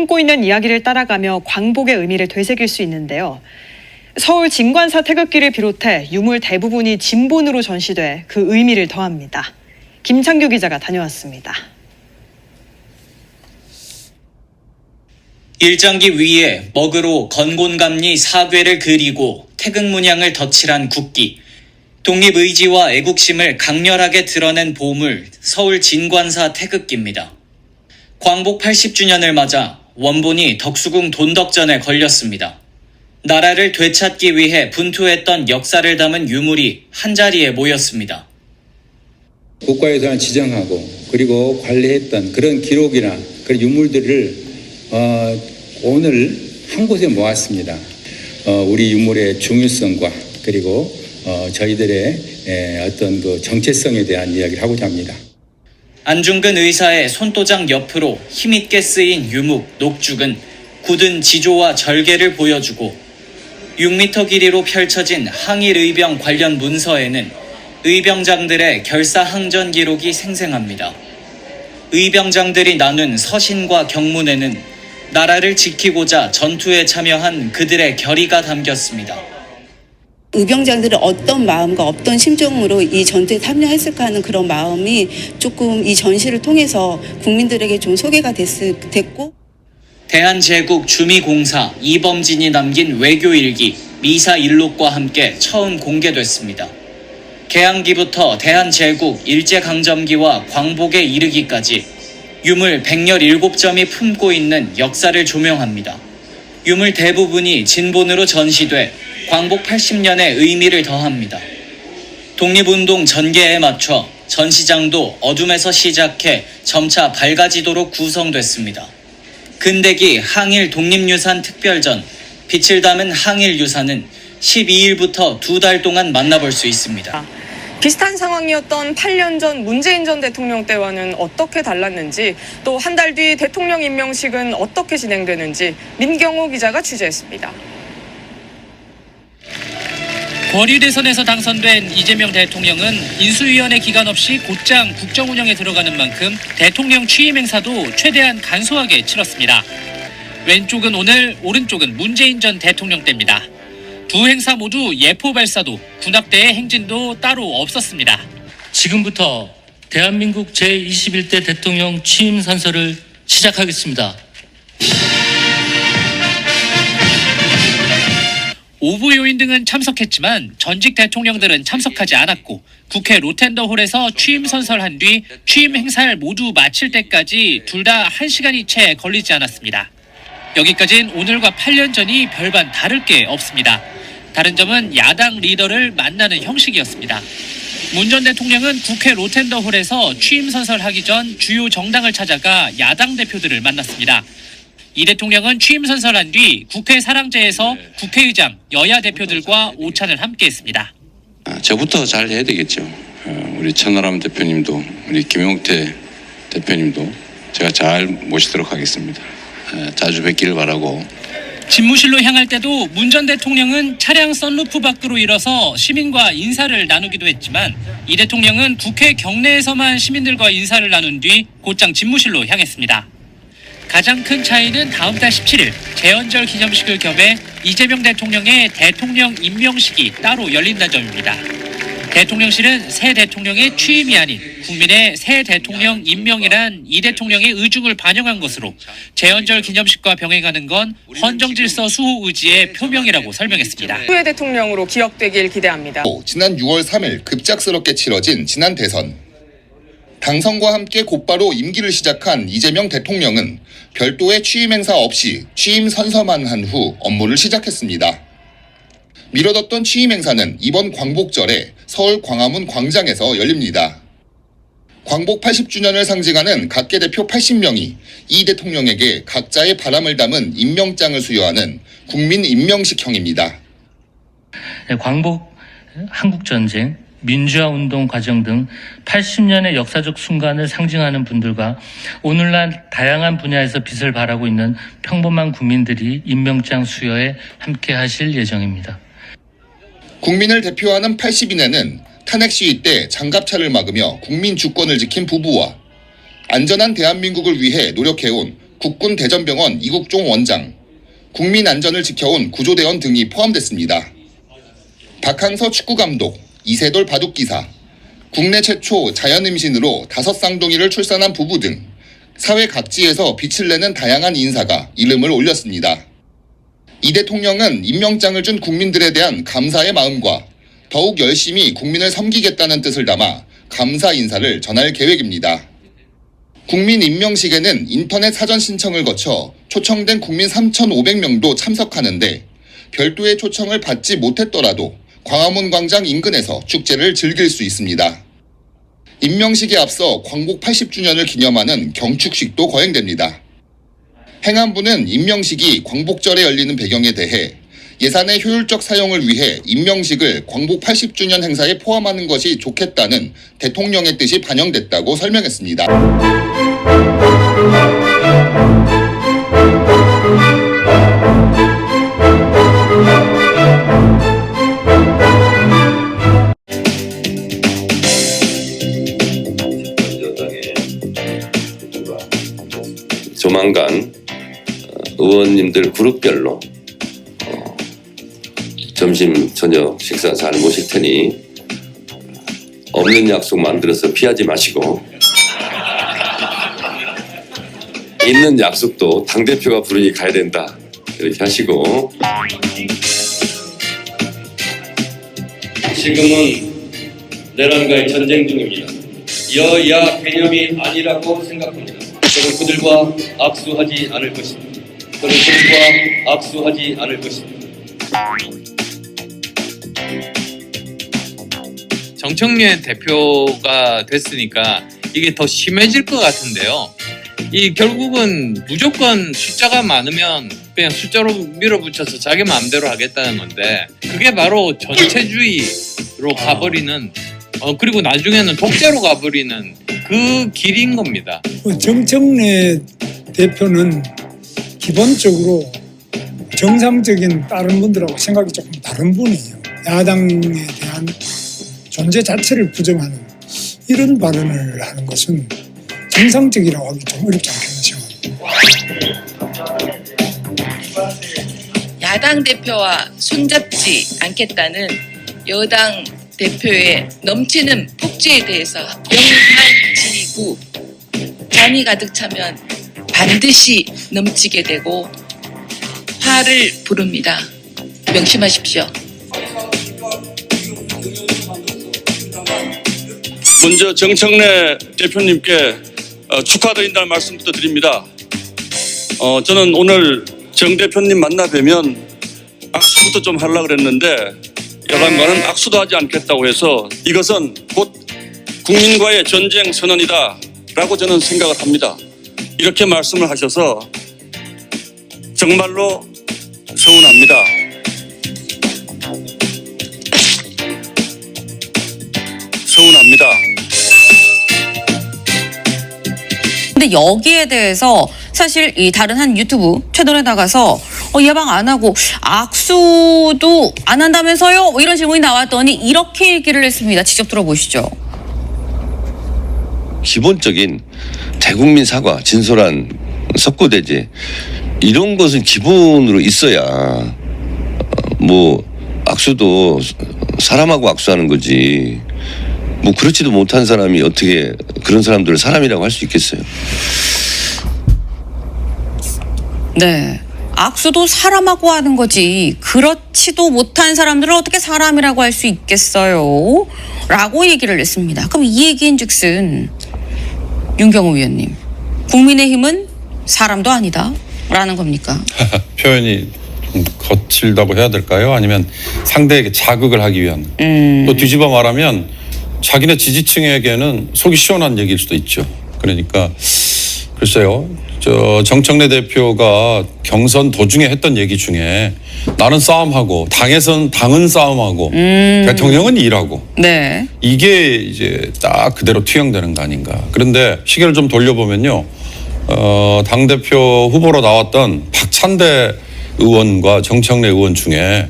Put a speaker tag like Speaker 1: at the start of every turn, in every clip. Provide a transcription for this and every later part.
Speaker 1: 품고 있는 이야기를 따라가며 광복의 의미를 되새길 수 있는데요. 서울 진관사 태극기를 비롯해 유물 대부분이 진본으로 전시돼 그 의미를 더합니다. 김창규 기자가 다녀왔습니다.
Speaker 2: 일장기 위에 먹으로 건곤감리 사괴를 그리고 태극 문양을 덧칠한 국기, 독립의지와 애국심을 강렬하게 드러낸 보물 서울 진관사 태극기입니다. 광복 80주년을 맞아 원본이 덕수궁 돈덕전에 걸렸습니다. 나라를 되찾기 위해 분투했던 역사를 담은 유물이 한자리에 모였습니다.
Speaker 3: 국가유산을 지정하고 그리고 관리했던 그런 기록이나 그런 유물들을 오늘 한 곳에 모았습니다. 우리 유물의 중요성과 그리고 저희들의 어떤 그 정체성에 대한 이야기를 하고자 합니다.
Speaker 2: 안중근 의사의 손도장 옆으로 힘있게 쓰인 유묵, 녹죽은 굳은 지조와 절개를 보여주고 6m 길이로 펼쳐진 항일 의병 관련 문서에는 의병장들의 결사항전 기록이 생생합니다. 의병장들이 나눈 서신과 경문에는 나라를 지키고자 전투에 참여한 그들의 결의가 담겼습니다.
Speaker 4: 의병장들은 어떤 마음과 어떤 심정으로 이 전투에 참여했을까 하는 그런 마음이 조금 이 전시를 통해서 국민들에게 좀 소개가 됐고,
Speaker 2: 대한제국 주미공사 이범진이 남긴 외교일기 미사일록과 함께 처음 공개됐습니다. 개항기부터 대한제국 일제강점기와 광복에 이르기까지 유물 117점이 품고 있는 역사를 조명합니다. 유물 대부분이 진본으로 전시돼 광복 80년의 의미를 더합니다. 독립운동 전개에 맞춰 전시장도 어둠에서 시작해 점차 밝아지도록 구성됐습니다. 근대기 항일 독립유산 특별전 빛을 담은 항일유산은 12일부터 2달 동안 만나볼 수 있습니다.
Speaker 5: 비슷한 상황이었던 8년 전 문재인 전 대통령 때와는 어떻게 달랐는지, 또 한 달 뒤 대통령 임명식은 어떻게 진행되는지 민경호 기자가 취재했습니다.
Speaker 6: 거리대선에서 당선된 이재명 대통령은 인수위원회 기간 없이 곧장 국정 운영에 들어가는 만큼 대통령 취임 행사도 최대한 간소하게 치렀습니다. 왼쪽은 오늘, 오른쪽은 문재인 전 대통령 때입니다. 두 행사 모두 예포 발사도, 군악대의 행진도 따로 없었습니다.
Speaker 7: 지금부터 대한민국 제21대 대통령 취임 선서를 시작하겠습니다.
Speaker 6: 오부 요인 등은 참석했지만 전직 대통령들은 참석하지 않았고 국회 로텐더홀에서 취임 선서를 한 뒤 취임 행사를 모두 마칠 때까지 둘 다 1시간이 채 걸리지 않았습니다. 여기까지는 오늘과 8년 전이 별반 다를 게 없습니다. 다른 점은 야당 리더를 만나는 형식이었습니다. 문 전 대통령은 국회 로텐더홀에서 취임 선서를 하기 전 주요 정당을 찾아가 야당 대표들을 만났습니다. 이 대통령은 취임 선서를 한 뒤 국회 사랑제에서 국회의장, 여야 대표들과 오찬을 함께했습니다.
Speaker 8: 저부터 잘 해야 되겠죠. 우리 천하람 대표님도, 우리 김용태 대표님도 제가 잘 모시도록 하겠습니다. 자주 뵙기를 바라고.
Speaker 6: 집무실로 향할 때도 문 전 대통령은 차량 썬루프 밖으로 일어서 시민과 인사를 나누기도 했지만 이 대통령은 국회 경내에서만 시민들과 인사를 나눈 뒤 곧장 집무실로 향했습니다. 가장 큰 차이는 다음 달 17일 재헌절 기념식을 겸해 이재명 대통령의 대통령 임명식이 따로 열린다는 점입니다. 대통령실은 새 대통령의 취임이 아닌 국민의 새 대통령 임명이란 이 대통령의 의중을 반영한 것으로 재헌절 기념식과 병행하는 건 헌정질서 수호 의지의 표명이라고 설명했습니다.
Speaker 5: 후에 대통령으로 기억되길 기대합니다.
Speaker 9: 지난 6월 3일 급작스럽게 치러진 지난 대선. 당선과 함께 곧바로 임기를 시작한 이재명 대통령은 별도의 취임 행사 없이 취임 선서만 한 후 업무를 시작했습니다. 미뤄뒀던 취임 행사는 이번 광복절에 서울 광화문 광장에서 열립니다. 광복 80주년을 상징하는 각계 대표 80명이 이 대통령에게 각자의 바람을 담은 임명장을 수여하는 국민 임명식형입니다.
Speaker 7: 광복, 한국전쟁, 민주화 운동 과정 등 80년의 역사적 순간을 상징하는 분들과 오늘날 다양한 분야에서 빛을 발하고 있는 평범한 국민들이 임명장 수여에 함께 하실 예정입니다.
Speaker 9: 국민을 대표하는 80인에는 탄핵 시위 때 장갑차를 막으며 국민 주권을 지킨 부부와 안전한 대한민국을 위해 노력해온 국군 대전병원 이국종 원장, 국민 안전을 지켜온 구조대원 등이 포함됐습니다. 박항서 축구감독, 이세돌 바둑기사, 국내 최초 자연임신으로 5쌍둥이를 출산한 부부 등 사회 각지에서 빛을 내는 다양한 인사가 이름을 올렸습니다. 이 대통령은 임명장을 준 국민들에 대한 감사의 마음과 더욱 열심히 국민을 섬기겠다는 뜻을 담아 감사 인사를 전할 계획입니다. 국민 임명식에는 인터넷 사전 신청을 거쳐 초청된 국민 3,500명도 참석하는데 별도의 초청을 받지 못했더라도 광화문 광장 인근에서 축제를 즐길 수 있습니다. 임명식에 앞서 광복 80주년을 기념하는 경축식도 거행됩니다. 행안부는 임명식이 광복절에 열리는 배경에 대해 예산의 효율적 사용을 위해 임명식을 광복 80주년 행사에 포함하는 것이 좋겠다는 대통령의 뜻이 반영됐다고 설명했습니다.
Speaker 10: 조만간 의원님들 그룹별로 점심, 저녁 식사 잘 모실 테니 없는 약속 만들어서 피하지 마시고 있는 약속도 당대표가 부르니 가야 된다 이렇게 하시고 지금은 내란과의 전쟁 중입니다. 여야 개념이 아니라고 생각합니다. 저는 그들과 악수하지 않을 것입니다. 저는 그들과 악수하지 않을 것입니다.
Speaker 11: 정청래 대표가 됐으니까 이게 더 심해질 것 같은데요. 이 결국은 무조건 숫자가 많으면 그냥 숫자로 밀어붙여서 자기 마음대로 하겠다는 건데 그게 바로 전체주의로 가버리는 그리고 나중에는 독재로 가버리는 그 길인 겁니다.
Speaker 12: 정청래 대표는 기본적으로 정상적인 다른 분들하고 생각이 조금 다른 분이에요. 야당에 대한 존재 자체를 부정하는 이런 발언을 하는 것은 정상적이라고 하기 좀 어렵지 않겠나 생각합니다.
Speaker 13: 야당 대표와 손잡지 않겠다는 여당 대표의 넘치는 폭주에 대해서 영할지구 잠이 가득 차면 반드시 넘치게 되고 화를 부릅니다. 명심하십시오.
Speaker 14: 먼저 정청래 대표님께 축하드린다는 말씀부터 드립니다. 저는 오늘 정 대표님 만나 뵈면 악수부터 좀 하려고 그랬는데 여당과는 악수도 하지 않겠다고 해서 이것은 곧 국민과의 전쟁 선언이다 라고 저는 생각을 합니다. 이렇게 말씀을 하셔서 정말로 서운합니다. 서운합니다.
Speaker 15: 근데 여기에 대해서 사실 이 다른 한 유튜브 채널에 나가서 예방 안 하고 악수도 안 한다면서요? 뭐 이런 질문이 나왔더니 이렇게 얘기를 했습니다. 직접 들어보시죠.
Speaker 10: 기본적인 대국민 사과, 진솔한 석고대죄 이런 것은 기본으로 있어야 뭐 악수도 사람하고 악수하는 거지 뭐 그렇지도 못한 사람이 어떻게 그런 사람들을 사람이라고 할 수 있겠어요?
Speaker 15: 네. 악수도 사람하고 하는 거지 그렇지도 못한 사람들을 어떻게 사람이라고 할 수 있겠어요? 라고 얘기를 했습니다. 그럼 이 얘기인즉슨 윤경호 위원님, 국민의힘은 사람도 아니다 라는 겁니까?
Speaker 16: 표현이 좀 거칠다고 해야 될까요? 아니면 상대에게 자극을 하기 위한 또 뒤집어 말하면 자기네 지지층에게는 속이 시원한 얘기일 수도 있죠. 그러니까 글쎄요. 정청래 대표가 경선 도중에 했던 얘기 중에 나는 싸움하고 당은 싸움하고 대통령은 일하고
Speaker 15: 네.
Speaker 16: 이게 이제 딱 그대로 투영되는 거 아닌가. 그런데 시계를 좀 돌려보면요. 당대표 후보로 나왔던 박찬대 의원과 정청래 의원 중에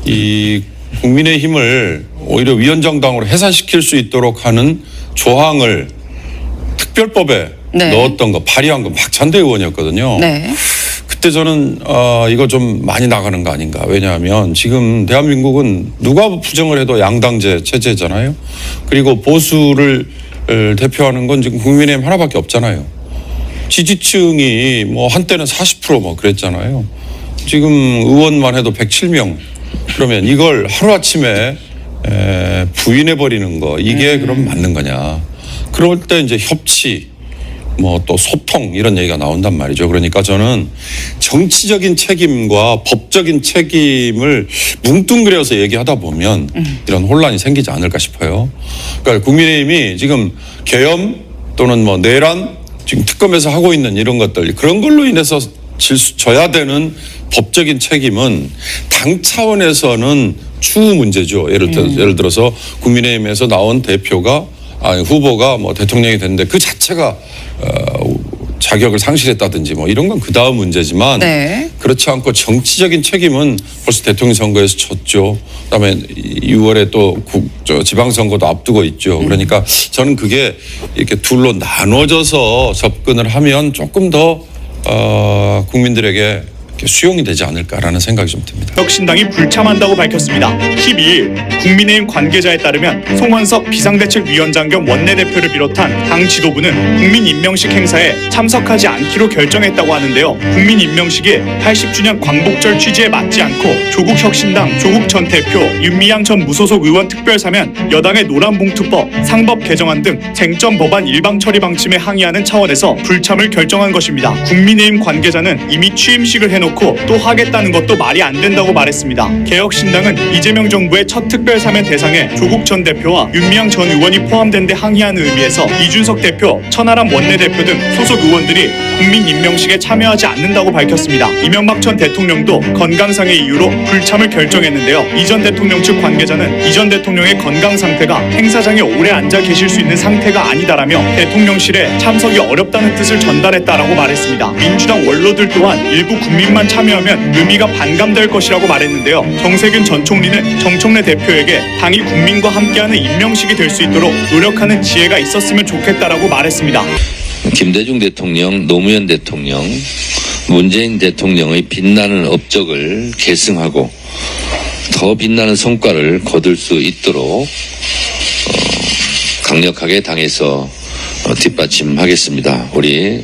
Speaker 16: 이 국민의힘을 오히려 위헌정당으로 해산시킬 수 있도록 하는 조항을 특별법에
Speaker 15: 네.
Speaker 16: 넣었던 거 발의한 건 박찬대 의원이었거든요.
Speaker 15: 네.
Speaker 16: 그때 저는 이거 좀 많이 나가는 거 아닌가. 왜냐하면 지금 대한민국은 누가 부정을 해도 양당제 체제잖아요. 그리고 보수를 대표하는 건 지금 국민의힘 하나밖에 없잖아요. 지지층이 뭐 한때는 40% 그랬잖아요. 지금 의원만 해도 107명. 그러면 이걸 하루아침에 부인해버리는 거 이게 그럼 맞는 거냐. 그럴 때 이제 협치 뭐 또 소통 이런 얘기가 나온단 말이죠. 그러니까 저는 정치적인 책임과 법적인 책임을 뭉뚱그려서 얘기하다 보면 이런 혼란이 생기지 않을까 싶어요. 그러니까 국민의힘이 지금 계엄 또는 뭐 내란 지금 특검에서 하고 있는 이런 것들 그런 걸로 인해서 져야 되는 법적인 책임은 당 차원에서는 추후 문제죠. 예를 들어서 국민의힘에서 나온 후보가 뭐 대통령이 됐는데 그 자체가 자격을 상실했다든지 뭐 이런 건 그 다음 문제지만
Speaker 15: 네.
Speaker 16: 그렇지 않고 정치적인 책임은 벌써 대통령 선거에서 졌죠. 그다음에 6월에 또 지방선거도 앞두고 있죠. 그러니까 저는 그게 이렇게 둘로 나눠져서 접근을 하면 조금 더 국민들에게 수용이 되지 않을까라는 생각이 좀 듭니다.
Speaker 17: 혁신당이 불참한다고 밝혔습니다. 12일 국민의힘 관계자에 따르면 송원석 비상대책위원장 겸 원내대표를 비롯한 당 지도부는 국민임명식 행사에 참석하지 않기로 결정했다고 하는데요. 국민임명식이 80주년 광복절 취지에 맞지 않고 조국 혁신당 조국 전 대표, 윤미향 전 무소속 의원 특별사면, 여당의 노란봉투법, 상법 개정안 등 쟁점 법안 일방 처리 방침에 항의하는 차원에서 불참을 결정한 것입니다. 국민의힘 관계자는 이미 취임식을 해놓고 또 하겠다는 것도 말이 안 된다고 말했습니다. 개혁신당은 이재명 정부의 첫 특별사면 대상에 조국 전 대표와 윤미향 전 의원이 포함된 데 항의하는 의미에서 이준석 대표, 천하람 원내대표 등 소속 의원들이 국민 임명식에 참여하지 않는다고 밝혔습니다. 이명박 전 대통령도 건강상의 이유로 불참을 결정했는데요. 이 전 대통령 측 관계자는 이 전 대통령의 건강 상태가 행사장에 오래 앉아 계실 수 있는 상태가 아니다라며 대통령실에 참석이 어렵다는 뜻을 전달했다라고 말했습니다. 민주당 원로들 또한 일부 국민만 참여하면 의미가 반감될 것이라고 말했는데요. 정세균 전 총리는 정청래 대표에게 당이 국민과 함께하는 임명식이 될 수 있도록 노력하는 지혜가 있었으면 좋겠다라고 말했습니다.
Speaker 10: 김대중 대통령, 노무현 대통령, 문재인 대통령의 빛나는 업적을 계승하고 더 빛나는 성과를 거둘 수 있도록 강력하게 당에서 뒷받침하겠습니다. 우리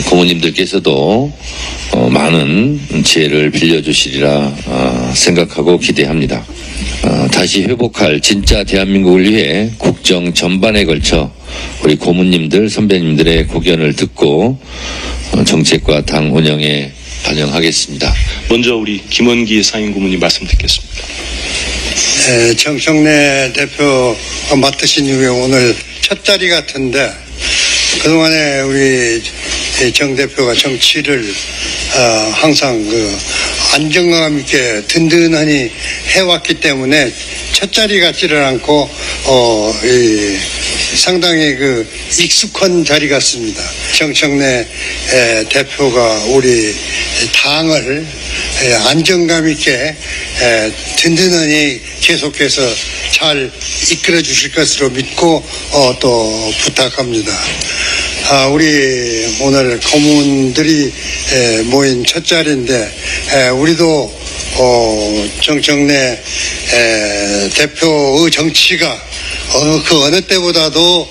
Speaker 10: 고모님들께서도 많은 지혜를 빌려주시리라 생각하고 기대합니다. 다시 회복할 진짜 대한민국을 위해 국정 전반에 걸쳐 우리 고모님들, 선배님들의 고견을 듣고 정책과 당 운영에 반영하겠습니다.
Speaker 18: 먼저 우리 김원기 상임고문님 말씀 듣겠습니다.
Speaker 19: 정청래 대표 맡으신 이후에 오늘 첫 자리 같은데 그동안에 우리 정 대표가 정치를 항상 안정감 있게 든든하니 해왔기 때문에 첫 자리 같지를 않고 상당히 익숙한 자리 같습니다. 정청래 대표가 우리 당을 안정감 있게 든든하니 계속해서 잘 이끌어 주실 것으로 믿고 또 부탁합니다. 우리 오늘 고문들이 모인 첫 자리인데 우리도 정청래 대표의 정치가 어느 때보다도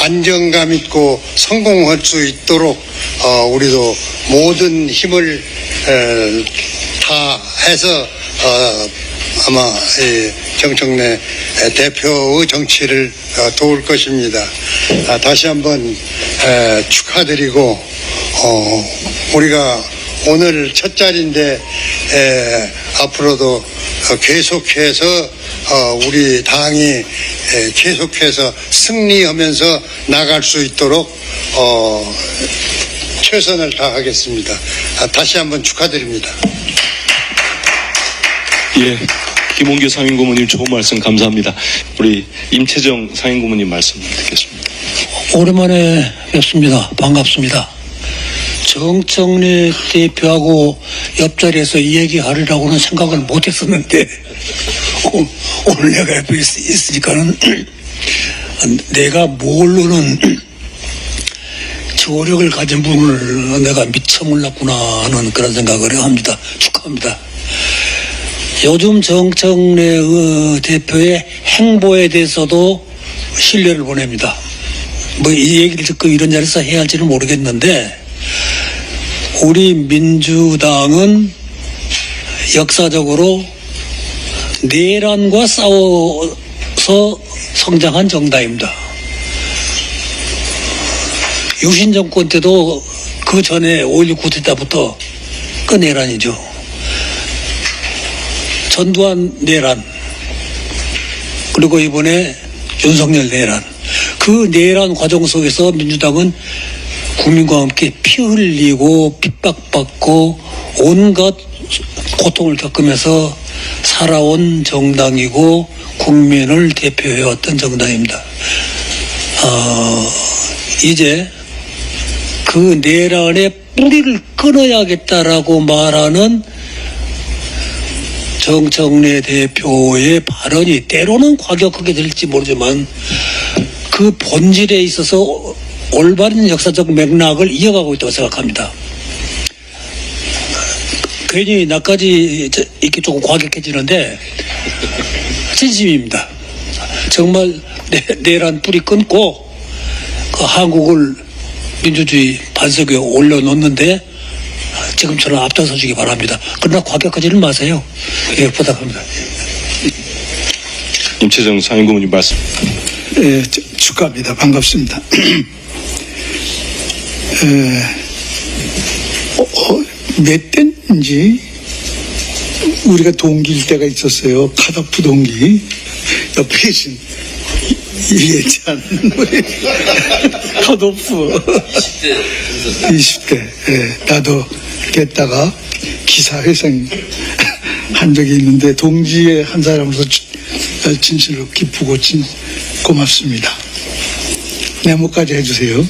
Speaker 19: 안정감 있고 성공할 수 있도록 우리도 모든 힘을 다해서 아마 정청래 대표의 정치를 도울 것입니다. 다시 한번 축하드리고 우리가 오늘 첫 자리인데 앞으로도 계속해서 우리 당이 계속해서 승리하면서 나갈 수 있도록 최선을 다하겠습니다. 다시 한번 축하드립니다.
Speaker 18: 예, 김원규 상임고문님 좋은 말씀 감사합니다. 우리 임채정 상임고문님 말씀 듣겠습니다.
Speaker 20: 오랜만에 뵙습니다. 반갑습니다. 정청래 대표하고 옆자리에서 이 얘기하리라고는 생각을 못했었는데 오늘 내가 옆에 있으니까는 내가 모르는 교력을 가진 분을 내가 미처 몰랐구나 하는 그런 생각을 합니다. 축하합니다. 요즘 정청래 대표의 행보에 대해서도 신뢰를 보냅니다. 뭐 이 얘기를 듣고 이런 자리에서 해야 할지는 모르겠는데 우리 민주당은 역사적으로 내란과 싸워서 성장한 정당입니다. 유신 정권 때도 그 전에 5.16 쿠데타부터 그 내란이죠. 전두환 내란 그리고 이번에 윤석열 내란 그 내란 과정 속에서 민주당은 국민과 함께 피 흘리고 핍박받고 온갖 고통을 겪으면서 살아온 정당이고 국민을 대표해왔던 정당입니다. 이제 그 내란의 뿌리를 끊어야겠다라고 말하는 정청래 대표의 발언이 때로는 과격하게 들릴지 모르지만 그 본질에 있어서 올바른 역사적 맥락을 이어가고 있다고 생각합니다. 괜히 나까지 이렇게 조금 과격해지는데 진심입니다. 정말 내란 뿌리 끊고 그 한국을 민주주의 반석 위에 올려놓는데 지금처럼 앞장서 주기 바랍니다. 그러나 과격하지는 마세요. 예, 부탁합니다.
Speaker 18: 임채정 상임고문님 말씀.
Speaker 12: 예, 축하합니다. 반갑습니다. 몇 때인지 우리가 동기일 때가 있었어요. 카다프 동기. 옆에 계신 이해찬 카도프 20대 나도 됐다가 기사회생 한 적이 있는데 동지의 한 사람으로서 진실로 기쁘고 고맙습니다. 메모까지 해주세요.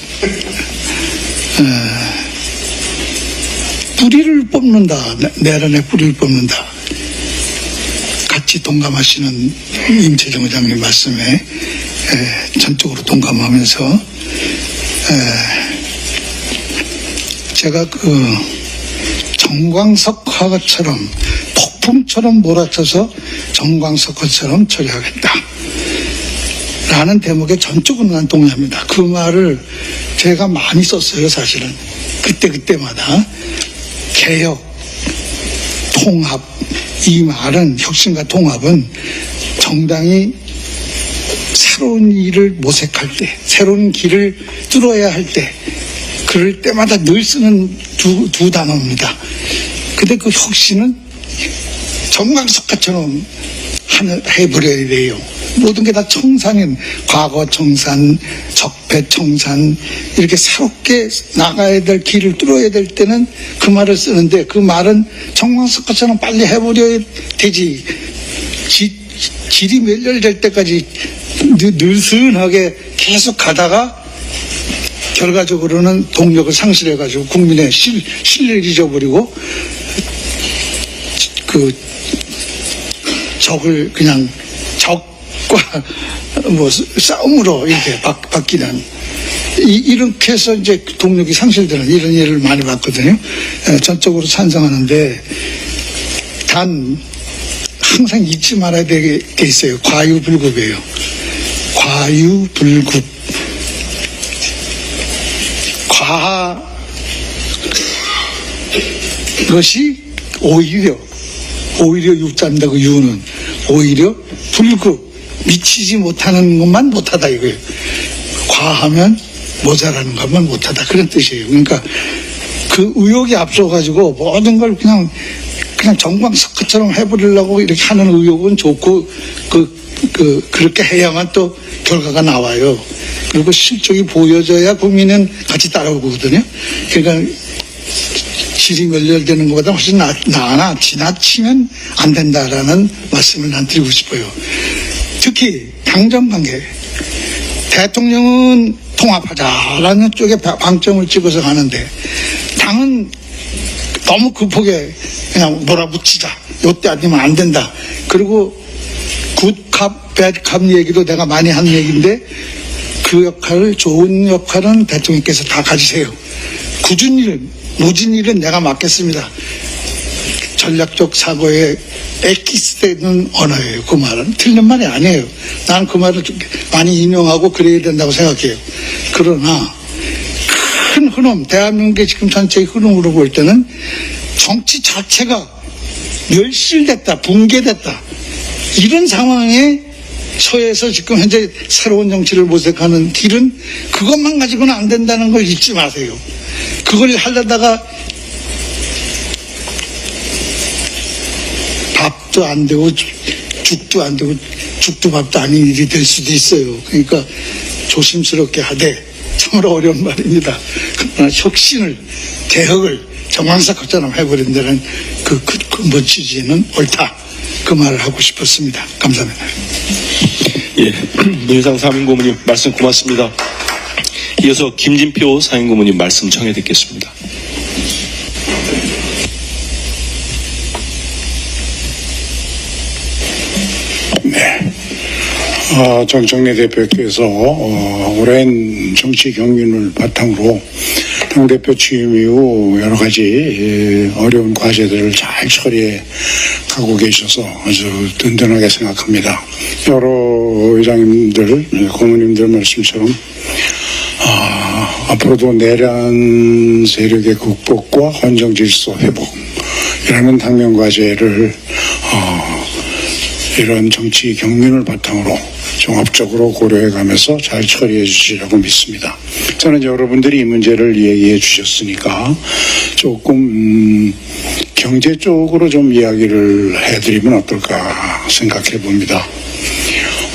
Speaker 12: 뿌리를 뽑는다. 내란의 뿌리를 뽑는다. 같이 동감하시는 임채정 의장님 말씀에 전적으로 동감하면서 제가 그 정광석화처럼 폭풍처럼 몰아쳐서 정광석화처럼 처리하겠다 라는 대목에 전적으로 난 동의합니다. 그 말을 제가 많이 썼어요. 사실은 그때마다 개혁, 통합 이 말은 혁신과 통합은 정당이 새로운 일을 모색할 때 새로운 길을 뚫어야 할 때 그럴 때마다 늘 쓰는 두 단어입니다. 근데 그 혁신은 정광석화처럼 해버려야 돼요. 모든 게 다 청산인 과거 청산, 적폐 청산 이렇게 새롭게 나가야 될 길을 뚫어야 될 때는 그 말을 쓰는데 그 말은 정광석화처럼 빨리 해버려야 되지. 질이 멸렬될 때까지 느슨하게 계속 가다가 결과적으로는 동력을 상실해가지고 국민의 신뢰를 잊어버리고 그 적을 그냥 적과 뭐 싸움으로 이렇게 바뀌는 이렇게 해서 이제 동력이 상실되는 이런 예를 많이 봤거든요. 전적으로 찬성하는데 단 항상 잊지 말아야 될 게 있어요. 과유불급이에요. 과유불급. 과한 것이 오히려 육자입니다. 그 유는 오히려 불급 미치지 못하는 것만 못하다 이거예요. 과하면 모자라는 것만 못하다 그런 뜻이에요. 그러니까 그 의욕이 앞서가지고 모든 걸 그냥 정광석화처럼 해버리려고 이렇게 하는 의욕은 좋고 그렇게 해야만 또 결과가 나와요. 그리고 실적이 보여져야 국민은 같이 따라오거든요. 그러니까 질이 멸렬되는 것보다 훨씬 나으나 지나치면 안 된다라는 말씀을 난 드리고 싶어요. 특히 당정관계. 대통령은 통합하자라는 쪽에 방점을 찍어서 가는데 당은 너무 급하게 그냥 몰아붙이자. 요때 아니면 안 된다. 그리고 굿캅, 배드캅 얘기도 내가 많이 한 얘기인데 그 역할을, 좋은 역할은 대통령께서 다 가지세요. 굳은 일, 무진 일은 내가 맡겠습니다. 전략적 사고에 엑기스되는 언어예요. 그 말은 틀린 말이 아니에요. 나는 그 말을 많이 인용하고 그래야 된다고 생각해요. 그러나 큰 흐름, 대한민국의 지금 전체의 흐름으로 볼 때는 정치 자체가 멸실됐다, 붕괴됐다, 이런 상황에 처해서 지금 현재 새로운 정치를 모색하는 길은 그것만 가지고는 안 된다는 걸 잊지 마세요. 그걸 하려다가 밥도 안 되고 죽도 안 되고 죽도 밥도 아닌 일이 될 수도 있어요. 그러니까 조심스럽게 하되, 참으로 어려운 말입니다. 그러나 혁신을, 개혁을 정황사건처럼 해버린다는 그 근본 취지는 옳다, 그 말을 하고 싶었습니다. 감사합니다.
Speaker 18: 예, 문희상 상임고문님 말씀 고맙습니다. 이어서 김진표 상임고문님 말씀 청해 듣겠습니다.
Speaker 12: 네. 정청래 대표께서 오랜 정치 경륜을 바탕으로 당대표 취임 이후 여러 가지 어려운 과제들을 잘 처리해 가고 계셔서 아주 든든하게 생각합니다. 여러 의장님들, 고문님들 말씀처럼 앞으로도 내란 세력의 극복과 헌정 질서 회복이라는 당면 과제를 이런 정치 경륜을 바탕으로 종합적으로 고려해가면서 잘 처리해 주시라고 믿습니다. 저는 여러분들이 이 문제를 얘기해 주셨으니까 조금 경제 쪽으로 좀 이야기를 해드리면 어떨까 생각해 봅니다.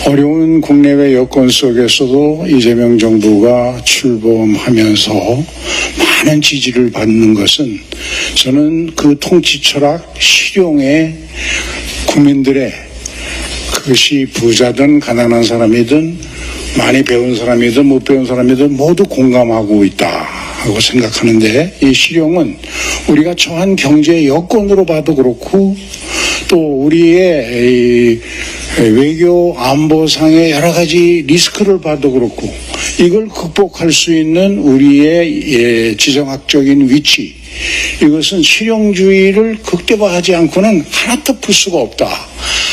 Speaker 12: 어려운 국내외 여건 속에서도 이재명 정부가 출범하면서 많은 지지를 받는 것은 저는 그 통치 철학, 실용에 국민들의, 그것이 부자든 가난한 사람이든 많이 배운 사람이든 못 배운 사람이든 모두 공감하고 있다 하고 생각하는데, 이 실용은 우리가 처한 경제 여건으로 봐도 그렇고 또 우리의 외교 안보상의 여러 가지 리스크를 봐도 그렇고 이걸 극복할 수 있는 우리의 지정학적인 위치, 이것은 실용주의를 극대화하지 않고는 하나도 풀 수가 없다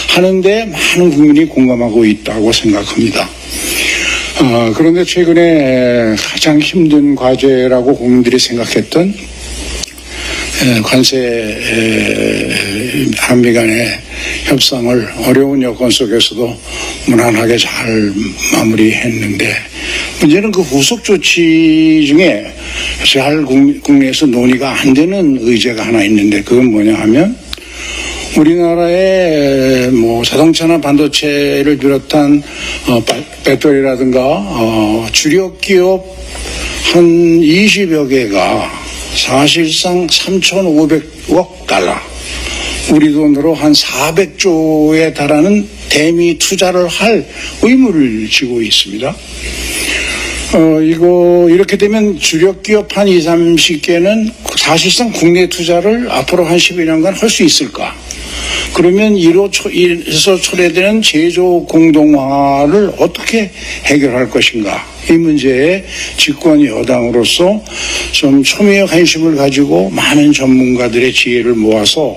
Speaker 12: 하는데 많은 국민이 공감하고 있다고 생각합니다. 그런데 최근에 가장 힘든 과제라고 국민들이 생각했던 관세 한미 간의 협상을 어려운 여건 속에서도 무난하게 잘 마무리했는데, 문제는 그 후속 조치 중에 잘 국내에서 논의가 안 되는 의제가 하나 있는데, 그건 뭐냐 하면 우리나라의 자동차나 반도체를 비롯한 배터리라든가 주력 기업 한 20여 개가 사실상 3,500억 달러, 우리 돈으로 한 400조에 달하는 대미 투자를 할 의무를 지고 있습니다. 이렇게 되면 주력 기업 한 20, 30개는 사실상 국내 투자를 앞으로 한 12년간 할 수 있을까? 그러면 이로서 초래되는 제조 공동화를 어떻게 해결할 것인가? 이 문제에 집권 여당으로서 좀 초미의 관심을 가지고 많은 전문가들의 지혜를 모아서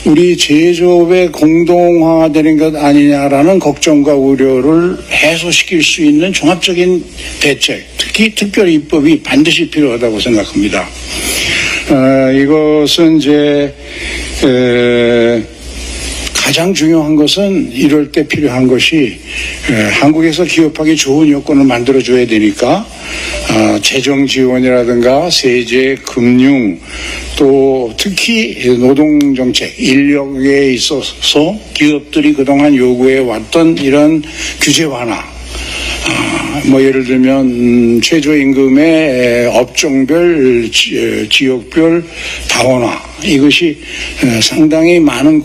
Speaker 12: 우리 제조업의 공동화되는 것 아니냐라는 걱정과 우려를 해소시킬 수 있는 종합적인 대책, 특히 특별 입법이 반드시 필요하다고 생각합니다. 이것은 이제 가장 중요한 것은 이럴 때 필요한 것이 한국에서 기업하기 좋은 여건을 만들어줘야 되니까 재정 지원이라든가 세제, 금융, 또 특히 노동정책, 인력에 있어서 기업들이 그동안 요구해 왔던 이런 규제 완화, 예를 들면 최저임금의 업종별, 지역별 다원화, 이것이 상당히 많은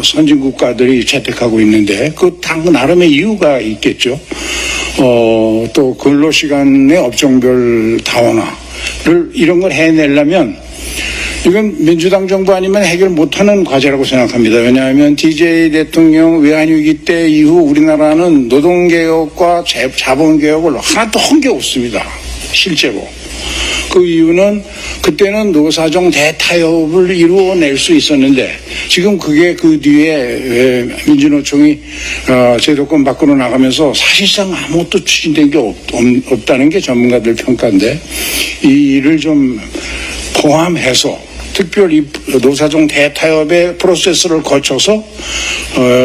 Speaker 12: 선진 국가들이 채택하고 있는데 그 나름의 이유가 있겠죠. 또 근로시간의 업종별 다원화를 이런 걸 해내려면 이건 민주당 정부 아니면 해결 못하는 과제라고 생각합니다. 왜냐하면 DJ 대통령 외환위기 때 이후 우리나라는 노동개혁과 자본개혁을 하나도 한 게 없습니다. 실제로. 그 이유는 그때는 노사정 대타협을 이루어낼 수 있었는데 지금 그게 그 뒤에 민주노총이 제도권 밖으로 나가면서 사실상 아무것도 추진된 게 없다는 게 전문가들 평가인데 이 일을 좀 포함해서 특별히 노사정 대타협의 프로세스를 거쳐서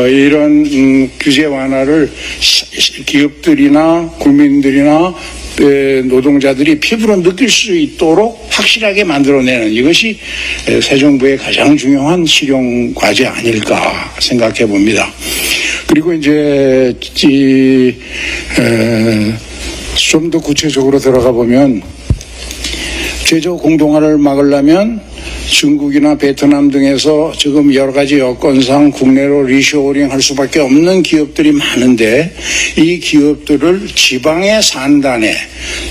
Speaker 12: 이런 규제 완화를 기업들이나 국민들이나 노동자들이 피부로 느낄 수 있도록 확실하게 만들어내는 이것이 새 정부의 가장 중요한 실용 과제 아닐까 생각해 봅니다. 그리고 이제 좀 더 구체적으로 들어가 보면 제조 공동화를 막으려면 중국이나 베트남 등에서 지금 여러 가지 여건상 국내로 리쇼어링 할 수밖에 없는 기업들이 많은데 이 기업들을 지방의 산단에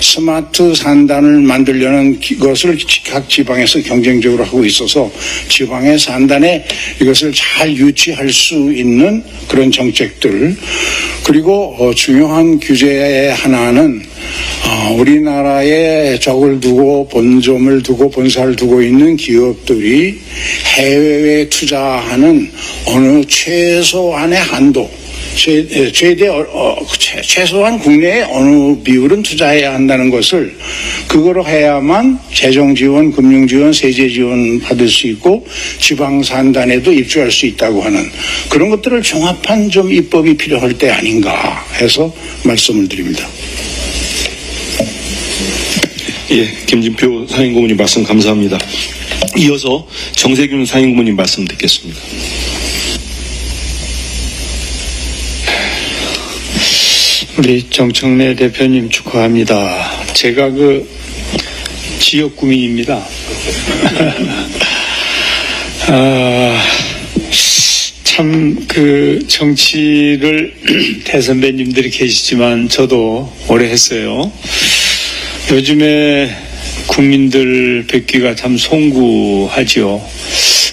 Speaker 12: 스마트 산단을 만들려는 것을 각 지방에서 경쟁적으로 하고 있어서 지방의 산단에 이것을 잘 유치할 수 있는 그런 정책들 그리고 중요한 규제의 하나는 우리나라에 적을 두고 본점을 두고 본사를 두고 있는 기업들이 해외에 투자하는 어느 최소한의 한도 최소한 국내에 어느 비율은 투자해야 한다는 것을 그거로 해야만 재정 지원, 금융 지원, 세제 지원 받을 수 있고 지방 산단에도 입주할 수 있다고 하는 그런 것들을 종합한 좀 입법이 필요할 때 아닌가 해서 말씀을 드립니다.
Speaker 18: 예, 김진표 상임고문님 말씀 감사합니다. 이어서 정세균 상임고문님 말씀 듣겠습니다.
Speaker 12: 우리 정청래 대표님 축하합니다. 제가 그 지역 구민입니다. 참 그 정치를 대선배님들이 계시지만 저도 오래 했어요. 요즘에 국민들 뵙기가 참 송구하지요.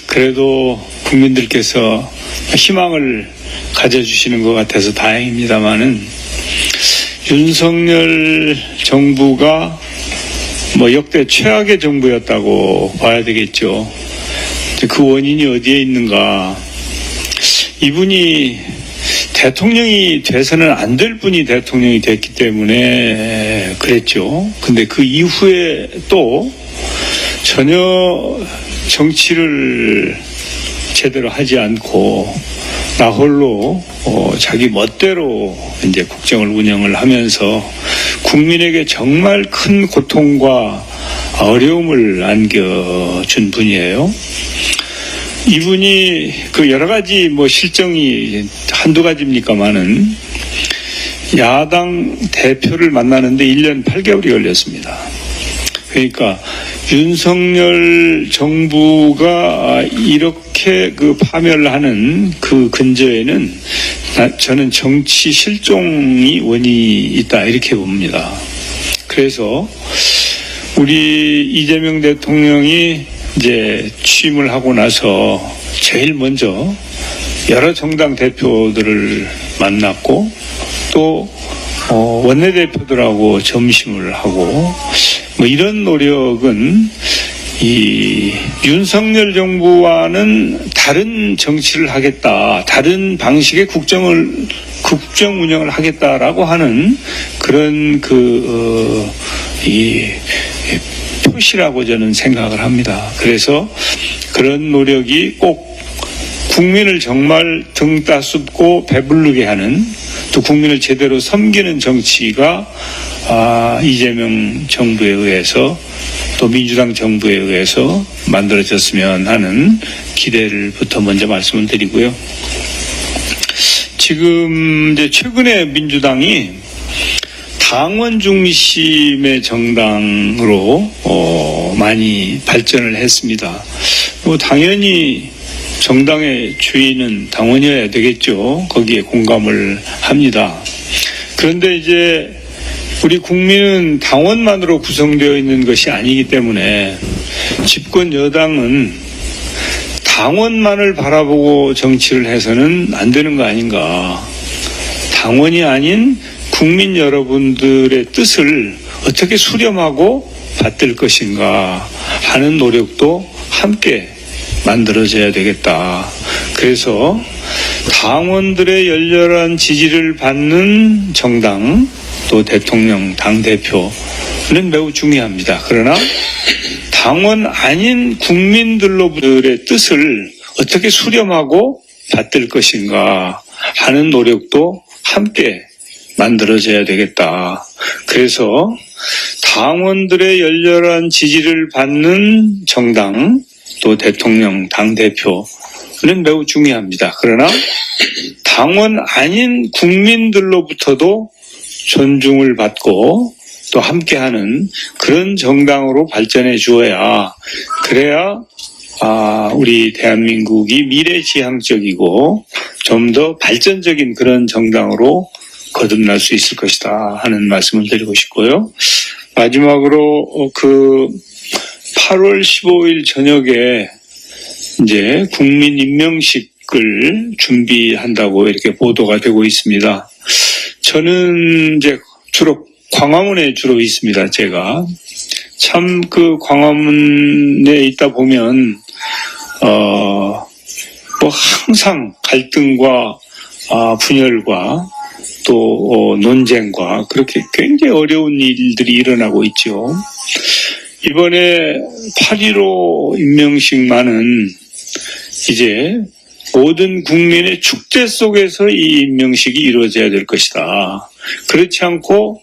Speaker 12: 그래도 국민들께서 희망을 가져주시는 것 같아서 다행입니다만은 윤석열 정부가 뭐 역대 최악의 정부였다고 봐야 되겠죠. 그 원인이 어디에 있는가. 이분이 대통령이 돼서는 안 될 분이 대통령이 됐기 때문에 그랬죠. 근데 그 이후에 또 전혀 정치를 제대로 하지 않고 나 홀로 자기 멋대로 이제 국정을 운영을 하면서 국민에게 정말 큰 고통과 어려움을 안겨준 분이에요. 이분이 그 여러 가지 뭐 실정이 한두 가지입니까만은 야당 대표를 만나는데 1년 8개월이 걸렸습니다. 그러니까 윤석열 정부가 이렇게 그 파멸하는 그 근저에는 저는 정치 실종이 원인이 있다 이렇게 봅니다. 그래서 우리 이재명 대통령이 이제 취임을 하고 나서 제일 먼저 여러 정당 대표들을 만났고 또 원내대표들하고 점심을 하고 뭐 이런 노력은 이 윤석열 정부와는 다른 정치를 하겠다, 다른 방식의 국정 운영을 하겠다라고 하는 그런 표시라고 저는 생각을 합니다. 그래서 그런 노력이 꼭 국민을 정말 등 따숩고 배부르게 하는 또 국민을 제대로 섬기는 정치가 이재명 정부에 의해서 또 민주당 정부에 의해서 만들어졌으면 하는 기대를부터 먼저 말씀을 드리고요. 지금 이제 최근에 민주당이 당원 중심의 정당으로 많이 발전을 했습니다. 뭐 당연히 정당의 주인은 당원이어야 되겠죠. 거기에 공감을 합니다. 그런데 이제 우리 국민은 당원만으로 구성되어 있는 것이 아니기 때문에
Speaker 21: 집권 여당은 당원만을 바라보고 정치를 해서는 안 되는 거 아닌가. 당원이 아닌 국민 여러분들의 뜻을 어떻게 수렴하고 받들 것인가 하는 노력도 함께 만들어져야 되겠다. 그래서 당원들의 열렬한 지지를 받는 정당 또 대통령, 당대표는 매우 중요합니다. 그러나 당원 아닌 국민들로부터의 뜻을 어떻게 수렴하고 받들 것인가 하는 노력도 함께 만들어져야 되겠다. 그래서 당원들의 열렬한 지지를 받는 정당 또 대통령, 당대표는 매우 중요합니다. 그러나 당원 아닌 국민들로부터도 존중을 받고 또 함께하는 그런 정당으로 발전해 주어야 그래야 우리 대한민국이 미래지향적이고 좀 더 발전적인 그런 정당으로 거듭날 수 있을 것이다 하는 말씀을 드리고 싶고요. 마지막으로 8월 15일 저녁에 이제 국민 임명식을 준비한다고 이렇게 보도가 되고 있습니다. 저는 이제 주로 광화문에 주로 있습니다. 제가 참 그 광화문에 있다 보면 뭐 항상 갈등과 분열과 또 논쟁과 그렇게 굉장히 어려운 일들이 일어나고 있죠. 이번에 8.15 임명식만은 이제 모든 국민의 축제 속에서 이 임명식이 이루어져야 될 것이다. 그렇지 않고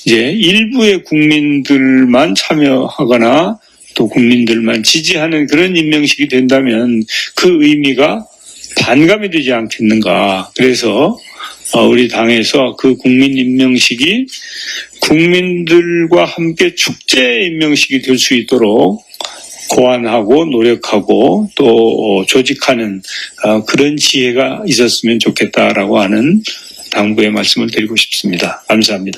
Speaker 21: 이제 일부의 국민들만 참여하거나 또 국민들만 지지하는 그런 임명식이 된다면 그 의미가 반감이 되지 않겠는가. 그래서 우리 당에서 그 국민 임명식이 국민들과 함께 축제 임명식이 될 수 있도록 고안하고 노력하고 또 조직하는 그런 지혜가 있었으면 좋겠다라고 하는 당부의 말씀을 드리고 싶습니다. 감사합니다.